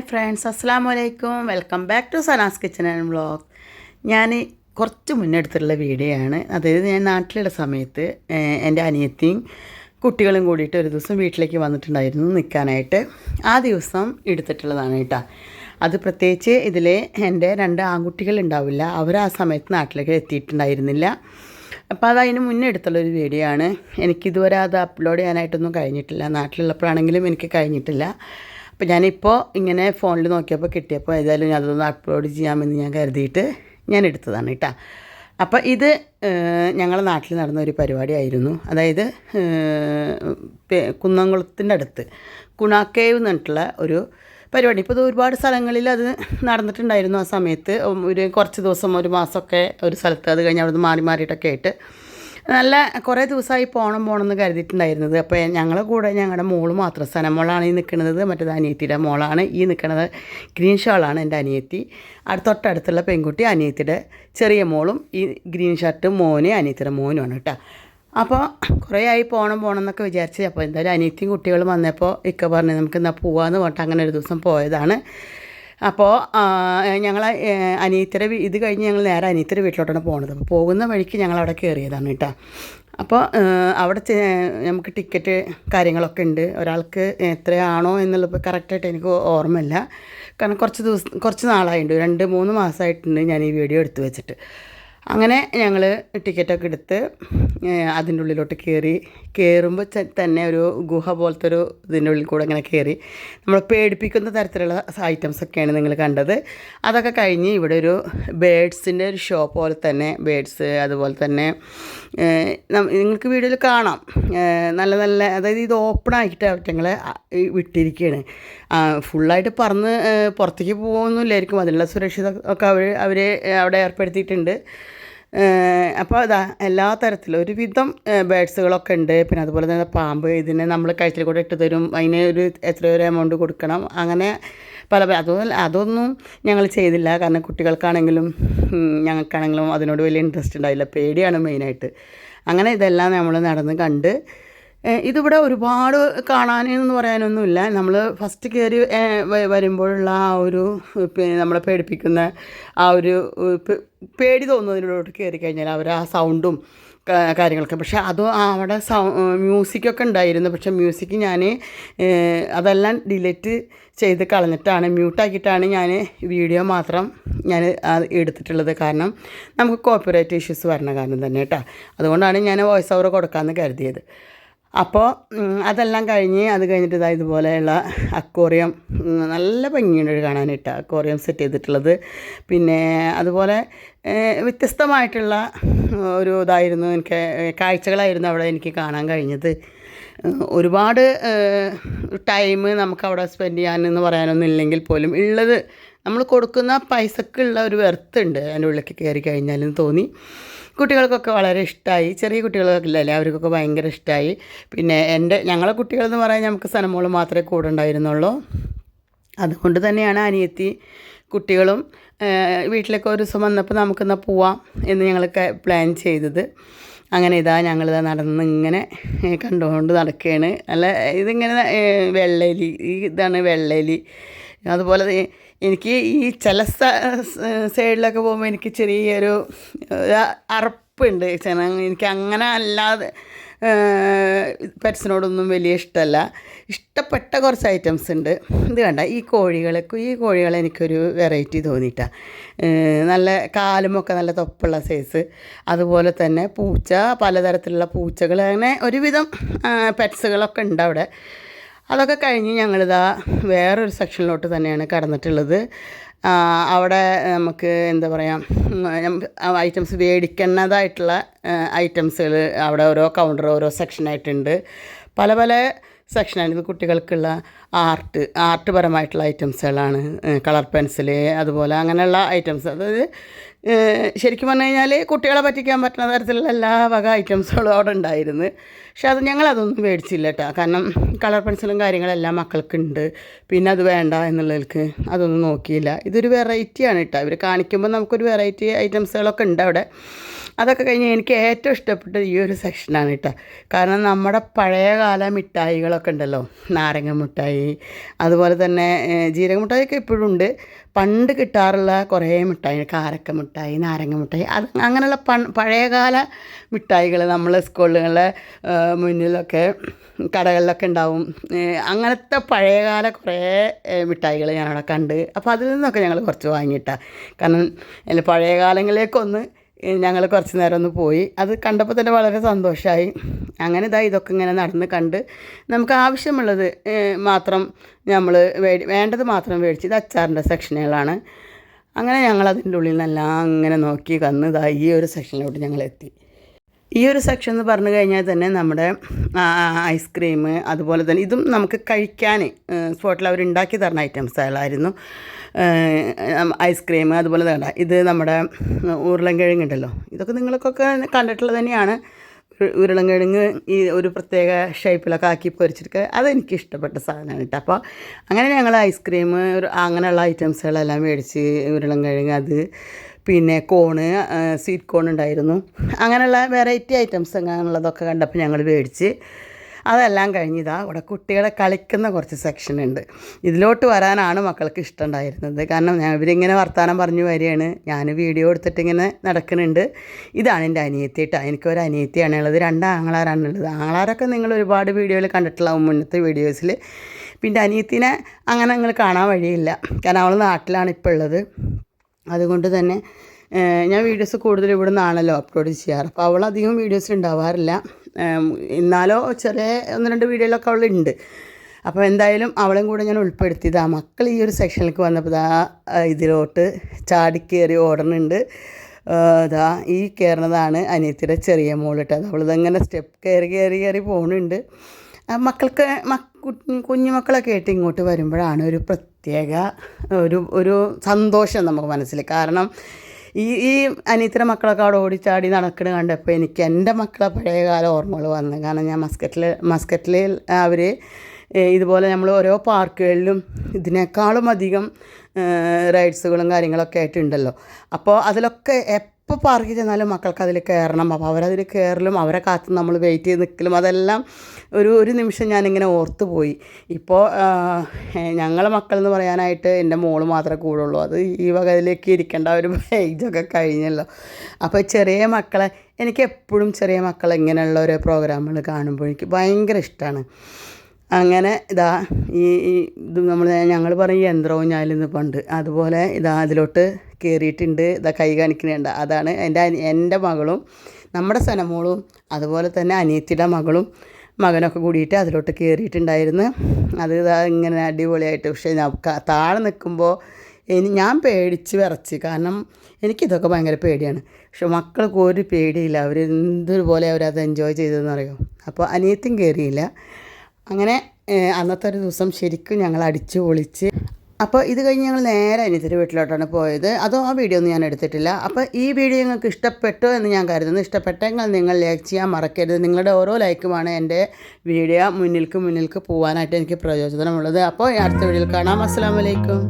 Friends, അസ്സലാമു അലൈക്കും. Welcome back to Sana's kitchen and vlog. ഞാൻ കുറച്ച് മുന്നേ എടുത്തിട്ടുള്ള വീഡിയോ ആണ്. അതായത് ഞാൻ നാട്ടിലുള്ള സമയത്ത് എൻ്റെ അനിയത്തിയും കുട്ടികളും കൂടിയിട്ട് ഒരു ദിവസം വീട്ടിലേക്ക് വന്നിട്ടുണ്ടായിരുന്നു നിൽക്കാനായിട്ട്. ആ ദിവസം എടുത്തിട്ടുള്ളതാണ് കേട്ടോ. അത് പ്രത്യേകിച്ച് ഇതിൽ എൻ്റെ 2 ആൺകുട്ടികൾ ഉണ്ടാവില്ല, അവർ ആ സമയത്ത് നാട്ടിലേക്ക് എത്തിയിട്ടുണ്ടായിരുന്നില്ല. അപ്പോൾ അതതിന് മുന്നേ എടുത്തുള്ളൊരു വീഡിയോ ആണ്. എനിക്കിതുവരെ അത് അപ്ലോഡ് ചെയ്യാനായിട്ടൊന്നും കഴിഞ്ഞിട്ടില്ല. നാട്ടിലുള്ളപ്പോഴാണെങ്കിലും എനിക്ക് കഴിഞ്ഞിട്ടില്ല. അപ്പോൾ ഞാനിപ്പോൾ ഇങ്ങനെ ഫോണിൽ നോക്കിയപ്പോൾ കിട്ടിയപ്പോൾ ഏതായാലും അതൊന്ന് അപ്ലോഡ് ചെയ്യാമെന്ന് ഞാൻ കരുതിയിട്ട് ഞാൻ എടുത്തതാണ് കേട്ടോ. അപ്പോൾ ഇത് ഞങ്ങളുടെ നാട്ടിൽ നടന്ന ഒരു പരിപാടിയായിരുന്നു. അതായത് കുന്നംകുളത്തിൻ്റെ അടുത്ത് കുണാക്കേവ് എന്ന് പറഞ്ഞിട്ടുള്ള ഒരു പരിപാടി. ഇപ്പോൾ ഇത് ഒരുപാട് സ്ഥലങ്ങളിൽ അത് നടന്നിട്ടുണ്ടായിരുന്നു. ആ സമയത്ത് ഒരു കുറച്ച് ദിവസം, ഒരു മാസമൊക്കെ ഒരു സ്ഥലത്ത്, അത് കഴിഞ്ഞ് അവിടെ നിന്ന് മാറിയിട്ടൊക്കെ ആയിട്ട് നല്ല കുറേ ദിവസമായി പോകണം എന്ന് കരുതിയിട്ടുണ്ടായിരുന്നത്. അപ്പോൾ ഞങ്ങളുടെ കൂടെ ഞങ്ങളുടെ മോള് മാത്രം, സനമോളാണ് ഈ നിൽക്കുന്നത്, മറ്റേത് അനിയത്തിയുടെ മോളാണ് ഈ നിൽക്കുന്നത്. ഗ്രീൻ ഷോളാണ് എൻ്റെ അനിയത്തി. തൊട്ടടുത്തുള്ള പെൺകുട്ടി അനിയത്തിയുടെ ചെറിയ മോളും, ഈ ഗ്രീൻ ഷർട്ട് മോന് അനിയത്തിയുടെ മോനുമാണ് കേട്ടോ. അപ്പോൾ കുറേ ആയി പോകണം എന്നൊക്കെ വിചാരിച്ച്, അപ്പോൾ എന്തായാലും അനിയത്തിയും കുട്ടികളും വന്നപ്പോൾ ഇക്ക പറഞ്ഞു നമുക്ക് എന്നാൽ പോവാമെന്ന് പറഞ്ഞിട്ട് അങ്ങനെ ഒരു ദിവസം പോയതാണ്. അപ്പോൾ ഞങ്ങൾ അനിയത്തിയുടെ ഇത് കഴിഞ്ഞ് ഞങ്ങൾ നേരെ അനിയത്തിയുടെ വീട്ടിലോട്ടാണ് പോകുന്നത്. അപ്പോൾ പോകുന്ന വഴിക്ക് ഞങ്ങളവിടെ കയറിയതാണ് കേട്ടോ. അപ്പോൾ അവിടെ നമുക്ക് ടിക്കറ്റ് കാര്യങ്ങളൊക്കെ ഉണ്ട്. ഒരാൾക്ക് എത്രയാണോ എന്നുള്ളത് കറക്റ്റായിട്ട് എനിക്ക് ഓർമ്മയില്ല, കാരണം കുറച്ച് നാളായിട്ടുണ്ട്, 2-3 മാസമായിട്ടുണ്ട് ഞാൻ ഈ വീഡിയോ എടുത്തു വെച്ചിട്ട്. അങ്ങനെ ഞങ്ങൾ ടിക്കറ്റൊക്കെ എടുത്ത് അതിൻ്റെ ഉള്ളിലോട്ട് കയറുമ്പോൾ തന്നെ ഒരു ഗുഹ പോലത്തെ ഒരു ഇതിൻ്റെ ഉള്ളിൽ കൂടെ ഇങ്ങനെ കയറി നമ്മൾ പേടിപ്പിക്കുന്ന തരത്തിലുള്ള ഐറ്റംസൊക്കെയാണ് നിങ്ങൾ കണ്ടത്. അതൊക്കെ കഴിഞ്ഞ് ഇവിടെ ഒരു ബേഡ്സിൻ്റെ ഒരു ഷോ പോലെ തന്നെ ബേഡ്സ്, അതുപോലെ തന്നെ നിങ്ങൾക്ക് വീഡിയോയിൽ കാണാം നല്ല അതായത് ഇത് ഓപ്പൺ ആക്കിയിട്ട് അവറ്റങ്ങളെ വിട്ടിരിക്കുകയാണ്. ഫുള്ളായിട്ട് പറന്ന് പുറത്തേക്ക് പോകുന്നില്ലായിരിക്കും, അതിനുള്ള സുരക്ഷിത ഒക്കെ അവർ അവിടെ ഏർപ്പെടുത്തിയിട്ടുണ്ട്. അപ്പോൾ അതാ എല്ലാ തരത്തിലും ഒരുവിധം ബേഡ്സുകളൊക്കെ ഉണ്ട്. പിന്നെ അതുപോലെ തന്നെ പാമ്പ്, ഇതിനെ നമ്മൾ കഴുത്തിൽ കൂടെ ഇട്ട് തരും, അതിന് എത്രയോ എമൗണ്ട് കൊടുക്കണം, അങ്ങനെ അതൊന്നും ഞങ്ങൾ ചെയ്തില്ല. കാരണം കുട്ടികൾക്കാണെങ്കിലും ഞങ്ങൾക്കാണെങ്കിലും അതിനോട് വലിയ ഇൻട്രസ്റ്റ് ഉണ്ടായില്ല, പേടിയാണ് മെയിനായിട്ട്. അങ്ങനെ ഇതെല്ലാം നമ്മൾ നടന്ന് കണ്ട്. ഇതിവിടെ ഒരുപാട് കാണാനെന്ന് പറയാനൊന്നുമില്ല. നമ്മൾ ഫസ്റ്റ് കയറി വരുമ്പോഴുള്ള ആ ഒരു നമ്മളെ പേടിപ്പിക്കുന്ന ആ ഒരു പേടി തോന്നുന്നതിനോട്ട് കയറി കഴിഞ്ഞാൽ അവർ ആ സൗണ്ടും കാര്യങ്ങളൊക്കെ. പക്ഷേ അവിടെ മ്യൂസിക്കൊക്കെ ഉണ്ടായിരുന്നു. പക്ഷേ മ്യൂസിക് ഞാൻ അതെല്ലാം ഡിലീറ്റ് ചെയ്ത് കളഞ്ഞിട്ടാണ്, മ്യൂട്ടാക്കിയിട്ടാണ് ഞാൻ വീഡിയോ മാത്രം ഞാൻ എടുത്തിട്ടുള്ളത്. കാരണം നമുക്ക് കോപ്പിറൈറ്റ് ഇഷ്യൂസ് വരണ കാരണം തന്നെ കേട്ടോ. അതുകൊണ്ടാണ് ഞാൻ വോയിസ് ഓവർ കൊടുക്കാമെന്ന് കരുതിയത്. അപ്പോൾ അതെല്ലാം അത് കഴിഞ്ഞിട്ട് ഇതുപോലെയുള്ള അക്വേറിയം നല്ല ഭംഗിയുണ്ട് കാണാനായിട്ട്, അക്വേറിയം സെറ്റ് ചെയ്തിട്ടുള്ളത്. പിന്നെ അതുപോലെ വ്യത്യസ്തമായിട്ടുള്ള ഒരു ഇതായിരുന്നു, എനിക്ക് കാഴ്ചകളായിരുന്നു അവിടെ എനിക്ക് കാണാൻ കഴിഞ്ഞത്. ഒരുപാട് ടൈം നമുക്കവിടെ സ്പെൻഡ് ചെയ്യാനെന്ന് പറയാനൊന്നും ഇല്ലെങ്കിൽ പോലും ഉള്ളത് നമ്മൾ കൊടുക്കുന്ന പൈസക്കുള്ള ഒരു വെർത്തുണ്ട് അതിൻ്റെ ഉള്ളിലേക്ക് കയറി കഴിഞ്ഞാലെന്ന് തോന്നി. കുട്ടികൾക്കൊക്കെ വളരെ ഇഷ്ടമായി, ചെറിയ കുട്ടികളൊക്കെ ഇല്ലല്ലേ, അവർക്കൊക്കെ ഭയങ്കര ഇഷ്ടമായി. പിന്നെ ഞങ്ങളെ കുട്ടികളെന്ന് പറയാൻ നമുക്ക് സനമോൾ മാത്രമേ കൂടെ ഉണ്ടായിരുന്നുള്ളൂ. അതുകൊണ്ട് തന്നെയാണ് അനിയത്തി കുട്ടികളും വീട്ടിലേക്ക് ഒരു ദിവസം വന്നപ്പോൾ നമുക്കെന്നാൽ പോവാം എന്ന് ഞങ്ങളൊക്കെ പ്ലാൻ ചെയ്തത്. അങ്ങനെ ഞങ്ങളിതാ നടന്ന് ഇങ്ങനെ കണ്ടുകൊണ്ട് നടക്കുകയാണ്. അല്ല ഇതിങ്ങനെ വെള്ളെലി, ഇതാണ് വെള്ളെലി. അതുപോലെ എനിക്ക് ഈ ചില സൈഡിലൊക്കെ പോകുമ്പോൾ എനിക്ക് ചെറിയൊരു അറപ്പുണ്ട്. എനിക്ക് അങ്ങനെ അല്ലാതെ പെറ്റ്സിനോടൊന്നും വലിയ ഇഷ്ടമല്ല. ഇഷ്ടപ്പെട്ട കുറച്ച് ഐറ്റംസ് ഉണ്ട്. ഇത് കണ്ട ഈ കോഴികളെ എനിക്കൊരു വെറൈറ്റി തോന്നിയിട്ടാണ്. നല്ല കാലുമൊക്കെ നല്ല തൊപ്പുള്ള സൈസ്. അതുപോലെ തന്നെ പൂച്ച, പലതരത്തിലുള്ള പൂച്ചകൾ, അങ്ങനെ ഒരുവിധം പെറ്റ്സുകളൊക്കെ ഉണ്ട് അവിടെ. അതൊക്കെ കഴിഞ്ഞ് ഞങ്ങളിതാ വേറൊരു സെക്ഷനിലോട്ട് തന്നെയാണ് കടന്നിട്ടുള്ളത്. അവിടെ നമുക്ക് എന്താ പറയുക, ഐറ്റംസ് മേടിക്കുന്നതായിട്ടുള്ള ഐറ്റംസുകൾ അവിടെ ഓരോ കൗണ്ടർ ഓരോ സെക്ഷനായിട്ടുണ്ട്. പല സെക്ഷനായിരുന്നു. കുട്ടികൾക്കുള്ള ആർട്ട് പരമായിട്ടുള്ള ഐറ്റംസുകളാണ്, കളർ പെൻസില്, അതുപോലെ അങ്ങനെയുള്ള ഐറ്റംസ്. അതായത് ശരിക്കും പറഞ്ഞു കഴിഞ്ഞാൽ കുട്ടികളെ പറ്റിക്കാൻ പറ്റുന്ന തരത്തിലുള്ള എല്ലാ വക ഐറ്റംസുകളും അവിടെ ഉണ്ടായിരുന്നു. പക്ഷെ ഞങ്ങളതൊന്നും മേടിച്ചില്ല കേട്ടോ. കാരണം കളർ പെൻസിലും കാര്യങ്ങളെല്ലാം മക്കൾക്കുണ്ട്, പിന്നെ അത് വേണ്ട എന്നുള്ളവർക്ക് അതൊന്നും നോക്കിയില്ല. ഇതൊരു വെറൈറ്റിയാണ് കേട്ടോ. ഇവർ കാണിക്കുമ്പോൾ നമുക്കൊരു വെറൈറ്റി ഐറ്റംസുകളൊക്കെ ഉണ്ട് അവിടെ. അതൊക്കെ കഴിഞ്ഞ് എനിക്ക് ഏറ്റവും ഇഷ്ടപ്പെട്ടത് ഈ ഒരു സെക്ഷനാണ് കേട്ടോ. കാരണം നമ്മുടെ പഴയകാല മിഠായികളൊക്കെ ഉണ്ടല്ലോ, നാരങ്ങ മിഠായി, അതുപോലെ തന്നെ ജീരക മിഠായിയൊക്കെ ഇപ്പോഴും ഉണ്ട്. പണ്ട് കിട്ടാറുള്ള കുറേ മിഠായി, കാരക്ക മിഠായി, നാരങ്ങ മിഠായി, അത് അങ്ങനെയുള്ള പഴയകാല മിഠായികൾ നമ്മൾ സ്കൂളുകളിലെ മുന്നിലൊക്കെ കടകളിലൊക്കെ ഉണ്ടാവും. അങ്ങനത്തെ പഴയകാല കുറേ മിഠായികൾ ഞാനവിടെ കണ്ട്. അപ്പോൾ അതിൽ നിന്നൊക്കെ ഞങ്ങൾ കുറച്ച് വാങ്ങിയിട്ടാണ്. കാരണം പഴയ കാലങ്ങളിലേക്കൊന്ന് ഞങ്ങൾ കുറച്ച് നേരം ഒന്ന് പോയി. അത് കണ്ടപ്പോൾ തന്നെ വളരെ സന്തോഷമായി. അങ്ങനെ ഇതൊക്കെ ഇങ്ങനെ നടന്ന് കണ്ട് നമുക്ക് ആവശ്യമുള്ളത് മാത്രം നമ്മൾ വേണ്ടത് മാത്രം മേടിച്ച്. ഇത് അച്ചാറിൻ്റെ സെക്ഷനുകളാണ്. അങ്ങനെ ഞങ്ങൾ അതിൻ്റെ ഉള്ളിൽ നിന്നെല്ലാം അങ്ങനെ നോക്കി കന്ന് ഈ ഒരു സെക്ഷനിലോട്ട് ഞങ്ങൾ എത്തി. ഈ ഒരു സെക്ഷൻ എന്ന് പറഞ്ഞു കഴിഞ്ഞാൽ തന്നെ നമ്മുടെ ഐസ്ക്രീം, അതുപോലെ തന്നെ ഇതും നമുക്ക് കഴിക്കാൻ സ്പോട്ടിൽ അവർ ഉണ്ടാക്കി തരുന്ന ഐറ്റംസുകളായിരുന്നു. ഐസ്ക്രീം, അതുപോലെ തന്നെ ഇത് നമ്മുടെ ഉരുളൻകിഴങ്ങുണ്ടല്ലോ, ഇതൊക്കെ നിങ്ങൾക്കൊക്കെ കണ്ടിട്ടുള്ളത് തന്നെയാണ്. ഉരുളൻകിഴങ്ങ് ഈ ഒരു പ്രത്യേക ഷേപ്പിലൊക്കെ ആക്കി പൊരിച്ചിട്ട് അതെനിക്ക് ഇഷ്ടപ്പെട്ട സാധനമാണ് കേട്ടോ. അപ്പോൾ അങ്ങനെ ഞങ്ങൾ ഐസ്ക്രീം അങ്ങനെയുള്ള ഐറ്റംസുകളെല്ലാം മേടിച്ച്, ഉരുളൻകിഴങ്ങ്, അത് പിന്നെ കോണ്, സ്വീറ്റ് കോൺ ഉണ്ടായിരുന്നു. അങ്ങനെയുള്ള വെറൈറ്റി ഐറ്റംസ് അങ്ങനെയുള്ളതൊക്കെ കണ്ടപ്പോൾ ഞങ്ങൾ മേടിച്ച്. അതെല്ലാം കഴിഞ്ഞിതാ ഇവിടെ കുട്ടികളെ കളിക്കുന്ന കുറച്ച് സെക്ഷൻ ഉണ്ട്. ഇതിലോട്ട് വരാനാണ് മക്കൾക്ക് ഇഷ്ടമുണ്ടായിരുന്നത്. കാരണം ഇവരിങ്ങനെ വർത്തമാനം പറഞ്ഞു വരികയാണ്, ഞാൻ വീഡിയോ എടുത്തിട്ടിങ്ങനെ നടക്കുന്നുണ്ട്. ഇതാണ് എൻ്റെ അനിയത്തി കേട്ടോ. എനിക്കൊരു അനിയത്തിയാണുള്ളത്, 2 ആങ്ങളാരാണുള്ളത്. ആങ്ങളാരൊക്കെ നിങ്ങൾ ഒരുപാട് വീഡിയോയിൽ കണ്ടിട്ടുള്ളതാവും, മുന്നത്തെ വീഡിയോസിൽ. പിന്നെ അനിയത്തിനെ അങ്ങനെ നിങ്ങൾ കാണാൻ വഴിയില്ല, കാരണം അവൾ നാട്ടിലാണ് ഇപ്പോൾ ഉള്ളത്. അതുകൊണ്ട് തന്നെ ഞാൻ വീഡിയോസ് കൂടുതൽ ഇവിടെ നിന്നാണല്ലോ അപ്ലോഡ് ചെയ്യാറ്. അപ്പോൾ അവളധികം വീഡിയോസ് ഉണ്ടാവാറില്ല. എന്നാലോ ചെറിയ 1-2 വീഡിയോയിലൊക്കെ അവളുണ്ട്. അപ്പോൾ എന്തായാലും അവളെയും കൂടെ ഞാൻ ഉൾപ്പെടുത്തിയതാണ്. മക്കൾ ഈ ഒരു സെക്ഷനിലേക്ക് വന്നപ്പോൾ ഇതിലോട്ട് ചാടിക്കേറി ഓടുന്നുണ്ട്. ഈ കയറുന്നതാണ് അനിയത്തിയുടെ ചെറിയ മോളിട്ട്. അവളിതങ്ങനെ സ്റ്റെപ്പ് കയറി പോകുന്നുണ്ട്. മക്കൾക്ക് കുഞ്ഞുമക്കളൊക്കെ ആയിട്ട് ഇങ്ങോട്ട് വരുമ്പോഴാണ് ഒരു പ്രത്യേക ഒരു സന്തോഷം നമുക്ക് മനസ്സിൽ. കാരണം ഈ അനിയത്തിയുടെ മക്കളൊക്കെ അവിടെ ഓടിച്ചാടി നടക്കണ കണ്ടപ്പോൾ എനിക്ക് എൻ്റെ മക്കളെ പഴയകാല ഓർമ്മകൾ വന്നു. കാരണം ഞാൻ മസ്കറ്റിൽ അവർ ഇതുപോലെ നമ്മൾ ഓരോ പാർക്കുകളിലും ഇതിനേക്കാളും അധികം റൈഡ്സുകളും കാര്യങ്ങളൊക്കെ ആയിട്ടുണ്ടല്ലോ. അപ്പോൾ അതിലൊക്കെ എപ്പോൾ പാർക്കിൽ ചെന്നാലും മക്കൾക്ക് അതിൽ കയറണം. അപ്പോൾ അവരതിൽ കയറലും അവരെ കാത്ത് നമ്മൾ വെയിറ്റ് ചെയ്ത് നിൽക്കലും അതെല്ലാം ഒരു നിമിഷം ഞാനിങ്ങനെ ഓർത്തു പോയി. ഇപ്പോൾ ഞങ്ങളെ മക്കളെന്ന് പറയാനായിട്ട് എൻ്റെ മോള് മാത്രമേ കൂടുള്ളൂ. അത് ഈ വകയിലേക്ക് ഇരിക്കേണ്ട ഒരു ഏജൊക്കെ കഴിഞ്ഞല്ലോ. അപ്പോൾ ചെറിയ മക്കളെ എനിക്ക് എപ്പോഴും ചെറിയ മക്കളെ ഇങ്ങനെയുള്ള ഓരോ പ്രോഗ്രാമുകൾ കാണുമ്പോൾ എനിക്ക് ഭയങ്കര ഇഷ്ടമാണ്. അങ്ങനെ ഇത് ഞങ്ങൾ പറയും യന്ത്രവും ഞാനിന്ന് പണ്ട്, അതുപോലെ അതിലോട്ട് കയറിയിട്ടുണ്ട്. കൈ കാണിക്കുന്നുണ്ട്. അതാണ് എൻ്റെ മകളും നമ്മുടെ സനമോളും അതുപോലെ തന്നെ അനിയത്തിയുടെ മകനൊക്കെ കൂടിയിട്ട് അതിലോട്ട് കയറിയിട്ടുണ്ടായിരുന്നു. അത് ഇങ്ങനെ അടിപൊളിയായിട്ട്. പക്ഷേ താഴെ നിൽക്കുമ്പോൾ ഞാൻ പേടിച്ച് വിറച്ച്. കാരണം എനിക്കിതൊക്കെ ഭയങ്കര പേടിയാണ്. പക്ഷെ മക്കൾക്ക് ഒരു പേടിയില്ല. അവർ എന്തുപോലെ അവരത് എൻജോയ് ചെയ്തതെന്ന് അറിയോ. അപ്പോൾ അനിയത്തിയും കയറിയില്ല. അങ്ങനെ അന്നത്തെ ഒരു ദിവസം ശരിക്കും ഞങ്ങൾ അടിച്ചു പൊളിച്ച്. അപ്പോൾ ഇത് കഴിഞ്ഞ് ഞങ്ങൾ നേരെ അനിയത്തിൻ്റെ വീട്ടിലോട്ടാണ് പോയത്. അതോ ആ വീഡിയോ ഒന്നും ഞാൻ എടുത്തിട്ടില്ല. അപ്പോൾ ഈ വീഡിയോ നിങ്ങൾക്ക് ഇഷ്ടപ്പെട്ടു എന്ന് ഞാൻ കരുതുന്നു. ഇഷ്ടപ്പെട്ടെങ്കിൽ നിങ്ങൾ ലൈക്ക് ചെയ്യാൻ മറക്കരുത്. നിങ്ങളുടെ ഓരോ ലൈക്കുമാണ് എൻ്റെ വീഡിയോ മുന്നിലേക്ക് പോകാനായിട്ട് എനിക്ക് പ്രയോജനമുള്ളത്. അപ്പോൾ അടുത്ത വീഡിയോയിൽ കാണാം. അസ്സലാമു അലൈക്കും.